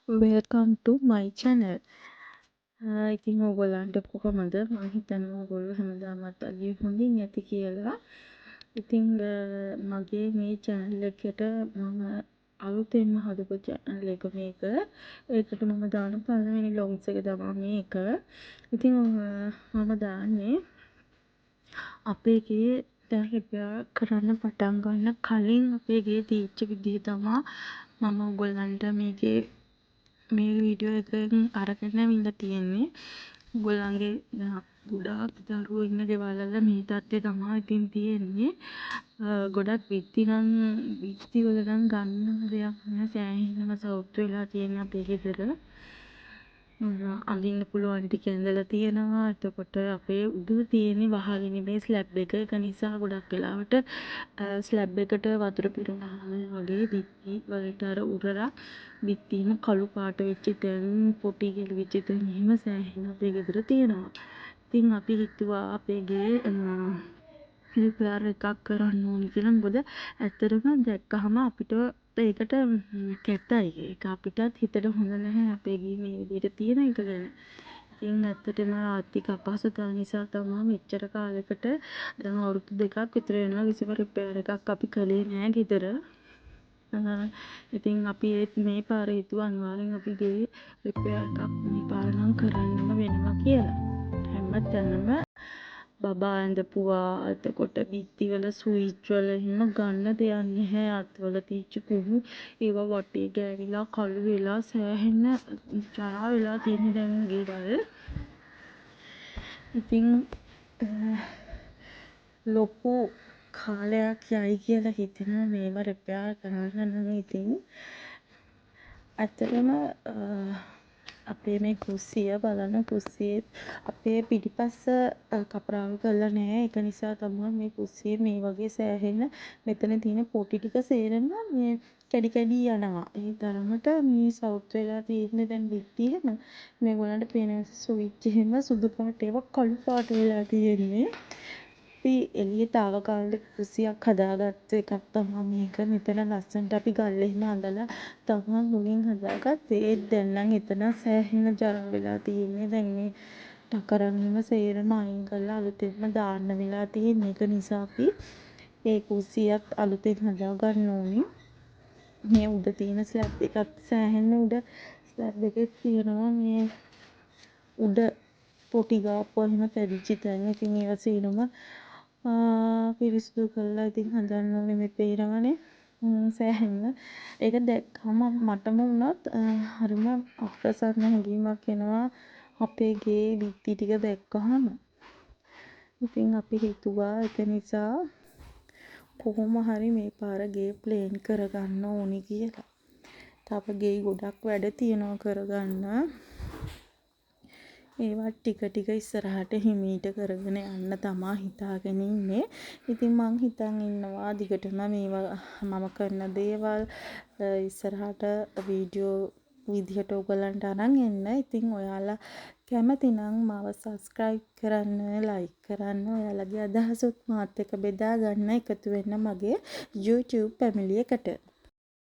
Welcome to my channel. ඉතින් ඕගොල්ලන්ට කොහොමද? මම හිතන්නේ ඕගොල්ලෝ හැමදාමත් අලිය හොඳින් ඇති කියලා. ඉතින් මගේ මේ channel එකට මම අලුතෙන්ම හදපු channel එක මේක. ඒකට මම දාන පළවෙනි vlogs එක තමයි මේක. ඉතින් මම දාන්නේ අපේ ගේ දැන් repair කරන්න පටන් ගන්න කලින් අපේ ගේ තීච්ච විදිහ තමයි මම ඕගොල්ලන්ට මේ වීඩියෝ එකෙන් අරගෙන ඇවිල්ලා තියෙන්නේ. ඔයගොල්ලන්ගේ ගොඩාක් දරුවෝ ඉන්න ගෙවල් වල මේ තත්ත්වය තමයි ඉතින් තියෙන්නේ. ගොඩක් බිත්ති වල නම් ගන්න දෙයක් නෑ. සෑහෙනම සවුත් වෙලා තියෙන අපේ ගෙදර. අඳින්න පුළුවන් ටික ඇඳලා තියෙනවා. එතකොට අපේ උඩ තියෙන්නේ වහගෙන මේ ස්ලැබ් එක. ඒක නිසා ගොඩක් වෙලාවට ස්ලැබ් එකට වතුර පිරුණාම වගේ බිත්ති වලට අර උරලා බිත්තිම කළු පාට වෙච්ච තැන්, පොටි ගැලවිච්ච තැන් එහෙම සෑහෙන අපේ ගෙදර තියෙනවා. ඉතින් අපි හිතුවා අපේ ගේ රිපෙයාර් එකක් කරන්න ඕනි කියලා. මොකද ඇත්තටම දැක්කහම අපිට ඒකට කැතයි. ඒක අපිටත් හිතට හොඳ නැහැ අපේ ගේ මේ විදිහට තියෙන එක ගැන. ඉතින් ඇත්තටම ආර්ථික අපහසුතාව නිසා තමයි මෙච්චර කාලෙකට දැන් අවුරුදු 2ක් විතර වෙනවා කිසිම රිපෙයාර් එකක් අපි කළේ නෑ ගෙදර. ඉතින් අපි මේ පාර හිතුවා අනිවාර්යෙන් අපි ගේ රිපෙයාර් එකක් මේ පාර නම් කරන්නම වෙනවා කියලා. හැමතැනම බබා ඇඳපුවා. එතකොට බිත්ති වල ස්විච් වල එහෙම ගන්න දෙයක් නැහැ. අත්වල තියච්ච කුණු ඒවා වටේ ගෑවිලා කළු වෙලා සෑහෙන ජරා වෙලා තියෙන දැන් ගෙවල්. ඉතින් ලොකු කාලයක් යයි කියලා හිතෙනවා මේවා රිපෙයාර් කරන්න නම්. ඉතින් ඇත්තටම අපේ මේ කුස්සිය බලන කුස්සියේ අපේ පිටිපස්ස කපරාව කරලා නෑ. ඒක නිසා තමයි මේ කුස්සියේ මේ වගේ සෑහෙන මෙතන තියෙන පොටි ටික සේරම මේ කැඩි කැඩි යනවා. ඒ තරමට මේ සවුත් වෙලා තියෙන්නේ දැන් බිත්ති එහෙම. මේගොල්ලන්ට පේන ස්විච් එහෙම සුදු පාට ඒවා කළු පාට වෙලා තියෙන්නේ. අපි එළියේ තාවකාලික කුස්සියක් හදාගත්ත එකක් තමයි මේක. මෙතන ලස්සනට අපි ගල් එහෙම අඳලා තමයි මුලින් හදාගත්තේ. ඒත් දැන් නම් එතන සෑහෙන ජරා වෙලා තියෙන්නේ. දැන් මේ ටකරන් එහෙම සේරම අයින් කරලා අලුතෙන්ම දාන්න වෙලා තියෙන්නේ. ඒක නිසා අපි ඒ කුස්සියත් අලුතෙන් හදාගන්න ඕනි. මේ උඩ තියෙන ස්ලැබ් එකත් සෑහෙන උඩ ස්ලැබ් එකේ තියෙනවා මේ උඩ පොටි ගාපුවා එහෙම පැදිච්ච තැන්. ඉතින් ඒවා සේරම පිරිසිදු කරලා ඉතින් හදන්න ඕනේ. මේ පේනවනේ සෑහෙන්න. ඒක දැක්කම මටම වුණත් හරිම අප්‍රසන්න හැඟීමක් එනවා අපේ ගේ බිත්ති ටික දැක්කහම. ඉතින් අපි හිතුවා ඒක නිසා කොහොම හරි මේ පාර ගේ ප්ලේන් කරගන්න ඕනි කියලා. තව ගේ ගොඩක් වැඩ තියෙනවා කරගන්න. ඒවා ටික ටික ඉස්සරහට හිමීට කරගෙන යන්න තමා හිතාගෙන ඉන්නේ. ඉතින් මං හිතන් ඉන්නවා දිගටම මේවා මම කරන දේවල් ඉස්සරහට වීඩියෝ විදිහට ඔයගලන්ට අරන් එන්න. ඉතින් ඔයාලා කැමති නම් මාව subscribe කරන්න, like කරන්න, ඔයාලගේ අදහසුත් මාත් එක්ක බෙදා ගන්න, එකතු වෙන්න මගේ YouTube family එකට.